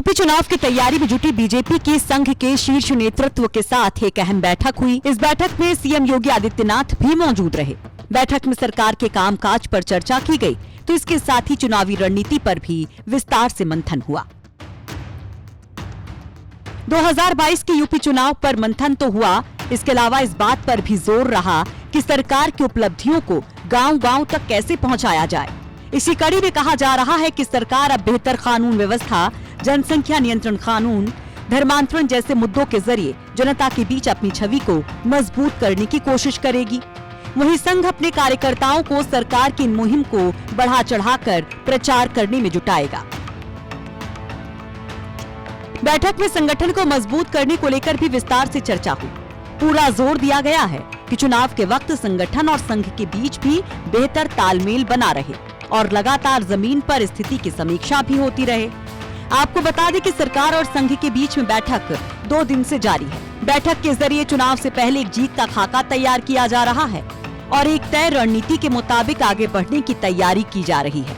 UP चुनाव की तैयारी में जुटी बीजेपी की संघ के शीर्ष नेतृत्व के साथ एक अहम बैठक हुई। इस बैठक में सीएम योगी आदित्यनाथ भी मौजूद रहे। बैठक में सरकार के कामकाज पर चर्चा की गई, तो इसके साथ ही चुनावी रणनीति पर भी विस्तार से मंथन हुआ। 2022 के यूपी चुनाव पर मंथन तो हुआ, इसके अलावा इस बात पर भी जोर रहा कि सरकार की उपलब्धियों को गांव-गांव तक कैसे पहुंचाया जाए। इसी कड़ी में कहा जा रहा है कि सरकार अब बेहतर कानून व्यवस्था, जनसंख्या नियंत्रण कानून, धर्मांतरण जैसे मुद्दों के जरिए जनता के बीच अपनी छवि को मजबूत करने की कोशिश करेगी। वहीं संघ अपने कार्यकर्ताओं को सरकार की इन मुहिम को बढ़ा चढ़ाकर प्रचार करने में जुटाएगा। बैठक में संगठन को मजबूत करने को लेकर भी विस्तार से चर्चा हुई। पूरा जोर दिया गया है कि चुनाव के वक्त संगठन और संघ के बीच भी बेहतर तालमेल बना रहे और लगातार जमीन पर स्थिति की समीक्षा भी होती रहे। आपको बता दें कि सरकार और संघ के बीच में बैठक 2 दिन से जारी है। बैठक के जरिए चुनाव से पहले एक जीत का खाका तैयार किया जा रहा है और एक तय रणनीति के मुताबिक आगे बढ़ने की तैयारी की जा रही है।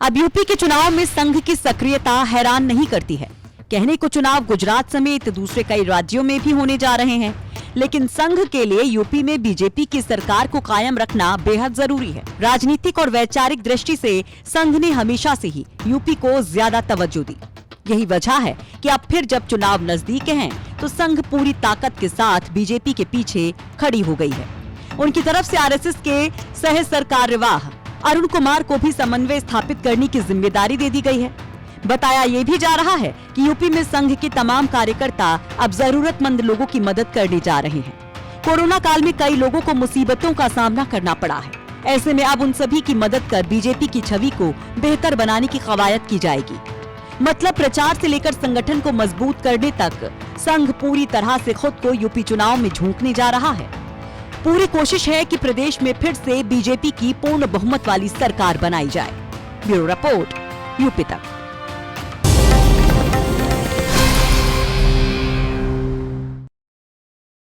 अब यूपी के चुनाव में संघ की सक्रियता हैरान नहीं करती है। कहने को चुनाव गुजरात समेत दूसरे कई राज्यों में भी होने जा रहे हैं, लेकिन संघ के लिए यूपी में बीजेपी की सरकार को कायम रखना बेहद जरूरी है। राजनीतिक और वैचारिक दृष्टि से संघ ने हमेशा से ही यूपी को ज्यादा तवज्जो दी। यही वजह है कि अब फिर जब चुनाव नजदीक हैं, तो संघ पूरी ताकत के साथ बीजेपी के पीछे खड़ी हो गई है। उनकी तरफ से आरएसएस के सह सरकार्यवाह अरुण कुमार को भी समन्वय स्थापित करने की जिम्मेदारी दे दी गई है। बताया ये भी जा रहा है कि यूपी में संघ के तमाम कार्यकर्ता अब जरूरतमंद लोगों की मदद करने जा रहे हैं। कोरोना काल में कई लोगों को मुसीबतों का सामना करना पड़ा है। ऐसे में अब उन सभी की मदद कर बीजेपी की छवि को बेहतर बनाने की कवायद की जाएगी। मतलब प्रचार से लेकर संगठन को मजबूत करने तक संघ पूरी तरह से खुद को यूपी चुनाव में झोंकने जा रहा है। पूरी कोशिश है कि प्रदेश में फिर से बीजेपी की पूर्ण बहुमत वाली सरकार बनाई जाए। ब्यूरो रिपोर्ट, यूपी तक।